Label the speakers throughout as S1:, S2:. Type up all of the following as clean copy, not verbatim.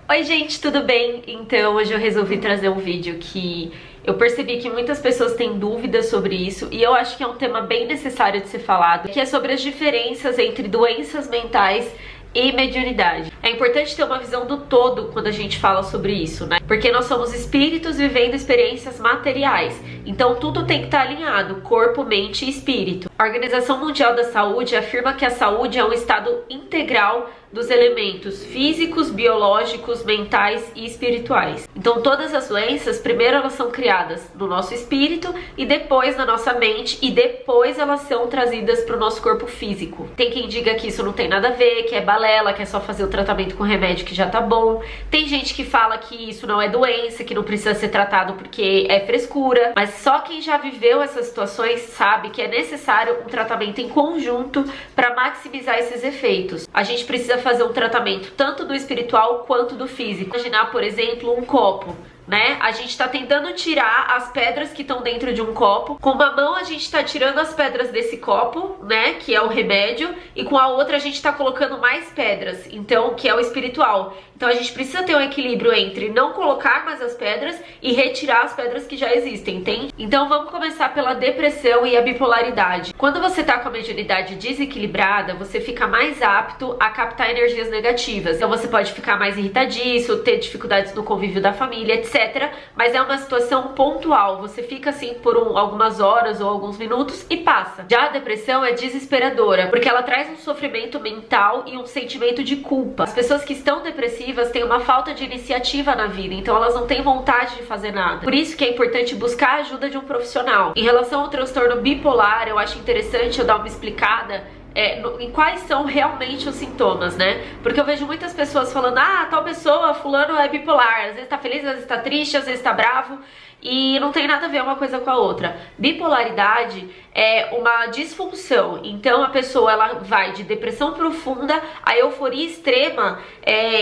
S1: Oi gente, tudo bem? Então hoje eu resolvi trazer um vídeo que eu percebi que muitas pessoas têm dúvidas sobre isso e eu acho que é um tema bem necessário de ser falado, que é sobre as diferenças entre doenças mentais e mediunidade. É importante ter uma visão do todo quando a gente fala sobre isso, né? Porque nós somos espíritos vivendo experiências materiais, então tudo tem que estar alinhado, corpo, mente e espírito. A Organização Mundial da Saúde afirma que a saúde é um estado integral dos elementos físicos, biológicos, mentais e espirituais. Então todas as doenças, primeiro elas são criadas no nosso espírito e depois na nossa mente e depois elas são trazidas para o nosso corpo físico. Tem quem diga que isso não tem nada a ver, que é balela, que é só fazer o tratamento com remédio que já tá bom. Tem gente que fala que isso não é doença, que não precisa ser tratado porque é frescura, mas só quem já viveu essas situações sabe que é necessário um tratamento em conjunto para maximizar esses efeitos. A gente precisa fazer um tratamento tanto do espiritual quanto do físico. Imaginar, por exemplo, um copo, né? A gente tá tentando tirar as pedras que estão dentro de um copo. Com uma mão a gente tá tirando as pedras desse copo, né? Que é o remédio. E com a outra a gente tá colocando mais pedras, então, que é o espiritual. Então a gente precisa ter um equilíbrio entre não colocar mais as pedras e retirar as pedras que já existem, entende? Então vamos começar pela depressão e a bipolaridade. Quando você tá com a mediunidade desequilibrada, você fica mais apto a captar energias negativas. Então você pode ficar mais irritadiço, ter dificuldades no convívio da família, etc. Mas é uma situação pontual. Você fica assim por algumas horas ou alguns minutos e passa. Já a depressão é desesperadora, porque ela traz um sofrimento mental e um sentimento de culpa. As pessoas que estão depressivas têm uma falta de iniciativa na vida, então elas não têm vontade de fazer nada. Por isso que é importante buscar a ajuda de um profissional. Em relação ao transtorno bipolar, eu acho interessante eu dar uma explicada em quais são realmente os sintomas, né? Porque eu vejo muitas pessoas falando, tal pessoa, fulano é bipolar, às vezes tá feliz, às vezes tá triste, às vezes tá bravo, e não tem nada a ver uma coisa com a outra. Bipolaridade é uma disfunção, então a pessoa ela vai de depressão profunda a euforia extrema,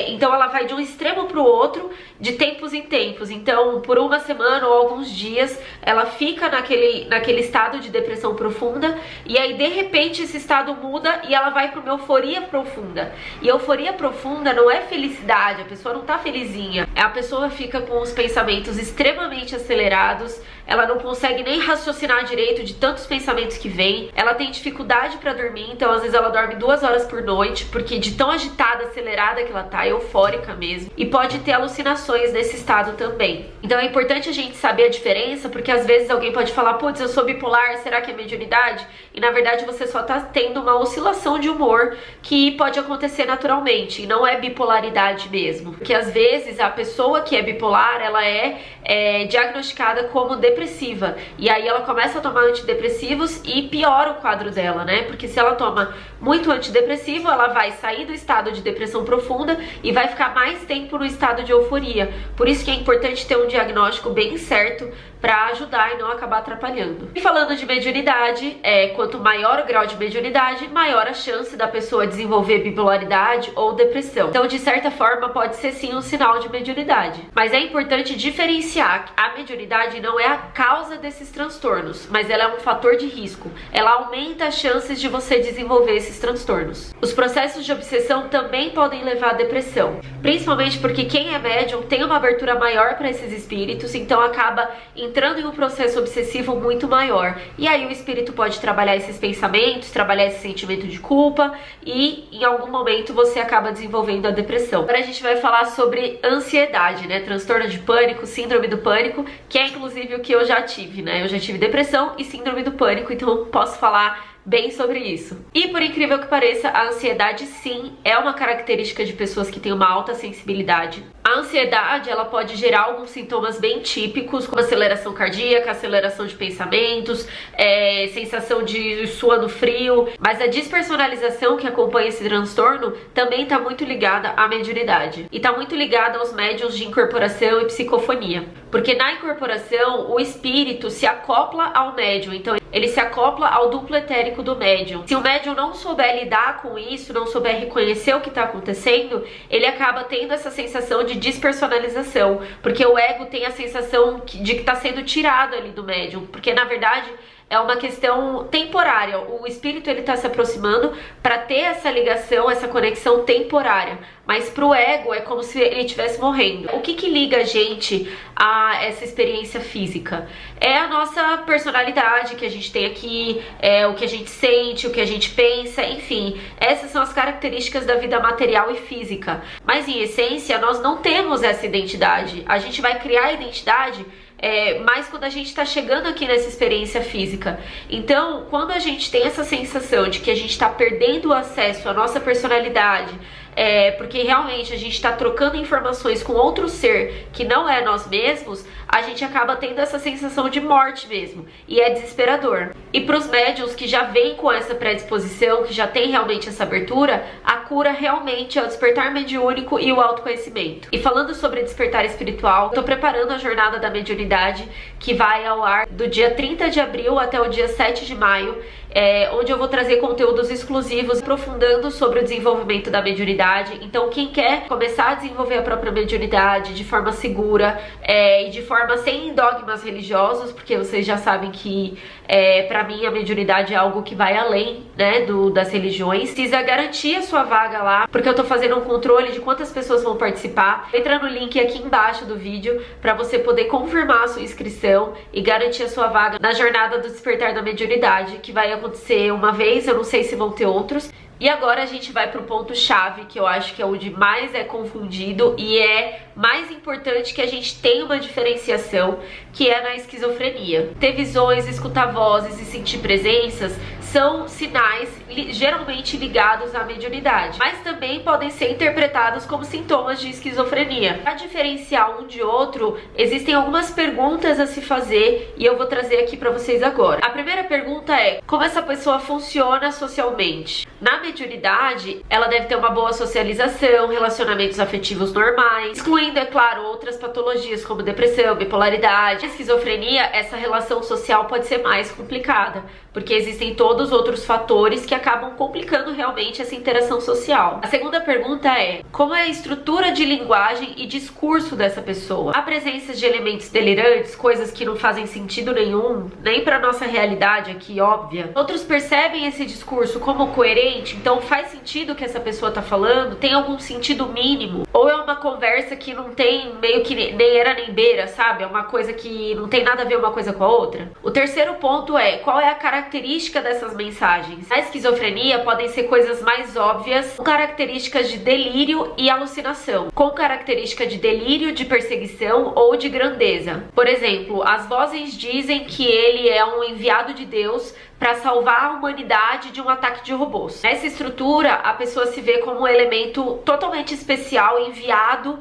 S1: então ela vai de um extremo para o outro de tempos em tempos. Então por uma semana ou alguns dias ela fica naquele estado de depressão profunda e aí de repente esse estado muda e ela vai para uma euforia profunda. E euforia profunda não é felicidade, a pessoa não tá felizinha, a pessoa fica com os pensamentos extremamente acelerados, ela não consegue nem raciocinar direito de tantos pensamentos que vem, ela tem dificuldade para dormir, então às vezes ela dorme 2 horas por noite, porque de tão agitada, acelerada que ela tá, eufórica mesmo, e pode ter alucinações nesse estado também. Então é importante a gente saber a diferença, porque às vezes alguém pode falar, putz, eu sou bipolar, será que é mediunidade? E na verdade você só tá tendo uma oscilação de humor que pode acontecer naturalmente, e não é bipolaridade mesmo, porque às vezes a pessoa que é bipolar, ela é diagnosticada como depressiva, e aí ela começa a tomar antidepressivos e piora o quadro dela, né? Porque se ela toma muito antidepressivo, ela vai sair do estado de depressão profunda e vai ficar mais tempo no estado de euforia. Por isso que é importante ter um diagnóstico bem certo para ajudar e não acabar atrapalhando. E falando de mediunidade, quanto maior o grau de mediunidade, maior a chance da pessoa desenvolver bipolaridade ou depressão. Então, de certa forma, pode ser sim um sinal de mediunidade. Mas é importante diferenciar que a mediunidade não é a causa desses transtornos, mas ela é um fator de risco. Ela aumenta as chances de você desenvolver esses transtornos. Os processos de obsessão também podem levar à depressão, principalmente porque quem é médium tem uma abertura maior para esses espíritos, então acaba entrando em um processo obsessivo muito maior. E aí o espírito pode trabalhar esses pensamentos, trabalhar esse sentimento de culpa e em algum momento você acaba desenvolvendo a depressão. Agora a gente vai falar sobre ansiedade, né? Transtorno de pânico, síndrome do pânico, que é inclusive o que eu já tive, né? Eu já tive depressão e síndrome do pânico, então posso falar bem sobre isso. E por incrível que pareça, a ansiedade sim é uma característica de pessoas que têm uma alta sensibilidade. A ansiedade, ela pode gerar alguns sintomas bem típicos, como aceleração cardíaca, aceleração de pensamentos, sensação de suando frio, mas a despersonalização que acompanha esse transtorno também está muito ligada à mediunidade. E está muito ligada aos médiuns de incorporação e psicofonia. Porque na incorporação, o espírito se acopla ao médium, então ele se acopla ao duplo etérico do médium. Se o médium não souber lidar com isso, não souber reconhecer o que está acontecendo, ele acaba tendo essa sensação de despersonalização, porque o ego tem a sensação de que está sendo tirado ali do médium, porque na verdade é uma questão temporária. O espírito ele tá se aproximando para ter essa ligação, essa conexão temporária. Mas pro ego é como se ele estivesse morrendo. O que liga a gente a essa experiência física? É a nossa personalidade que a gente tem aqui, é o que a gente sente, o que a gente pensa, enfim. Essas são as características da vida material e física. Mas em essência, nós não temos essa identidade. A gente vai criar a identidade mas quando a gente está chegando aqui nessa experiência física. Então, quando a gente tem essa sensação de que a gente está perdendo o acesso à nossa personalidade, porque realmente a gente está trocando informações com outro ser que não é nós mesmos, a gente acaba tendo essa sensação de morte mesmo, e é desesperador. E para os médiuns que já vêm com essa predisposição, que já tem realmente essa abertura, a cura realmente é o despertar mediúnico e o autoconhecimento. E falando sobre despertar espiritual, estou preparando a jornada da mediunidade, que vai ao ar do dia 30 de abril até o dia 7 de maio, onde eu vou trazer conteúdos exclusivos aprofundando sobre o desenvolvimento da mediunidade. Então quem quer começar a desenvolver a própria mediunidade de forma segura e de forma sem dogmas religiosos, porque vocês já sabem que pra mim a mediunidade é algo que vai além, né, das religiões, precisa garantir a sua vaga lá, porque eu tô fazendo um controle de quantas pessoas vão participar. Entra no link aqui embaixo do vídeo para você poder confirmar a sua inscrição e garantir a sua vaga na jornada do despertar da mediunidade, que vai acontecer uma vez, eu não sei se vão ter outros. E agora a gente vai pro ponto chave, que eu acho que é onde mais é confundido e é mais importante que a gente tenha uma diferenciação, que é na esquizofrenia. Ter visões, escutar vozes e sentir presenças são sinais geralmente ligados à mediunidade, mas também podem ser interpretados como sintomas de esquizofrenia. Para diferenciar um de outro, existem algumas perguntas a se fazer e eu vou trazer aqui para vocês agora. A primeira pergunta é: como essa pessoa funciona socialmente? Na mediunidade, ela deve ter uma boa socialização, relacionamentos afetivos normais, excluindo, é claro, outras patologias como depressão, bipolaridade. Na esquizofrenia, essa relação social pode ser mais complicada, porque existem todos os outros fatores que acabam complicando realmente essa interação social. A segunda pergunta é: como é a estrutura de linguagem e discurso dessa pessoa? A presença de elementos delirantes, coisas que não fazem sentido nenhum, nem para nossa realidade aqui, óbvia. Outros percebem esse discurso como coerente, então faz sentido o que essa pessoa tá falando, tem algum sentido mínimo, ou é uma conversa que não tem meio que nem era nem beira, sabe? É uma coisa que não tem nada a ver uma coisa com a outra. O terceiro ponto é: qual é a característica dessas mensagens? Na esquizofrenia podem ser coisas mais óbvias, com características de delírio e alucinação, com característica de delírio, de perseguição ou de grandeza. Por exemplo, as vozes dizem que ele é um enviado de Deus para salvar a humanidade de um ataque de robôs. Nessa estrutura, a pessoa se vê como um elemento totalmente especial, enviado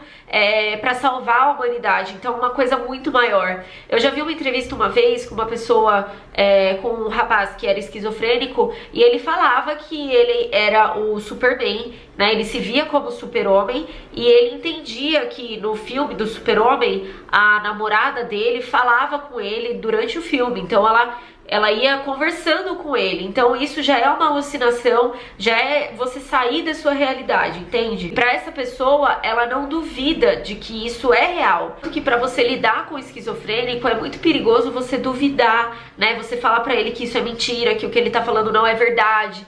S1: para salvar a humanidade. Então, uma coisa muito maior. Eu já vi uma entrevista uma vez com uma pessoa, com um rapaz que era esquizofrênico, e ele falava que ele era o Superman, né? Ele se via como super-homem, e ele entendia que no filme do super-homem, a namorada dele falava com ele durante o filme. Então, ela ia conversando com ele. Então isso já é uma alucinação, já é você sair da sua realidade, entende? Para essa pessoa, ela não duvida de que isso é real. Porque para você lidar com o esquizofrênico é muito perigoso você duvidar, né? Você falar para ele que isso é mentira, que o que ele tá falando não é verdade.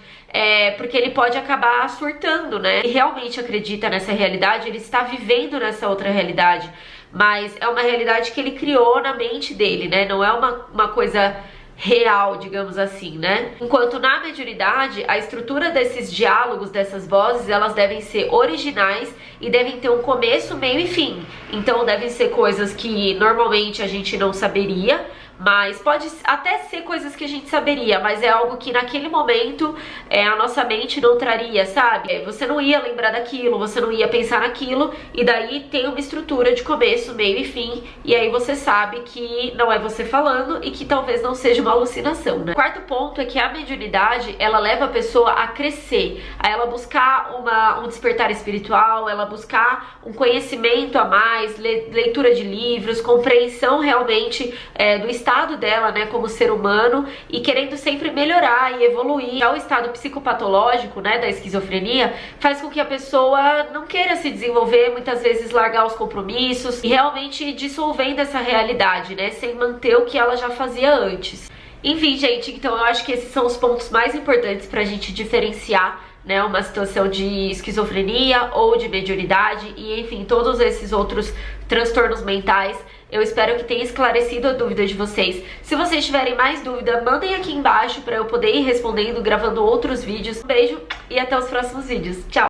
S1: Porque ele pode acabar surtando, né? E realmente acredita nessa realidade, ele está vivendo nessa outra realidade. Mas é uma realidade que ele criou na mente dele, né? Não é uma coisa real, digamos assim, né? Enquanto na mediunidade, a estrutura desses diálogos, dessas vozes, elas devem ser originais e devem ter um começo, meio e fim. Então devem ser coisas que normalmente a gente não saberia, mas pode até ser coisas que a gente saberia, mas é algo que naquele momento a nossa mente não traria, sabe? Você não ia lembrar daquilo, você não ia pensar naquilo, e daí tem uma estrutura de começo, meio e fim, e aí você sabe que não é você falando e que talvez não seja uma alucinação, né? O quarto ponto é que a mediunidade, ela leva a pessoa a crescer, a ela buscar um despertar espiritual, ela buscar um conhecimento a mais, leitura de livros, compreensão realmente do estado dela, né, como ser humano, e querendo sempre melhorar e evoluir. Já o estado psicopatológico, né, da esquizofrenia, faz com que a pessoa não queira se desenvolver, muitas vezes largar os compromissos e realmente dissolvendo essa realidade, né, sem manter o que ela já fazia antes. Enfim, gente, então eu acho que esses são os pontos mais importantes pra gente diferenciar, né, uma situação de esquizofrenia ou de mediunidade e, enfim, todos esses outros transtornos mentais. Eu espero que tenha esclarecido a dúvida de vocês. Se vocês tiverem mais dúvida, mandem aqui embaixo pra eu poder ir respondendo, gravando outros vídeos. Um beijo e até os próximos vídeos. Tchau!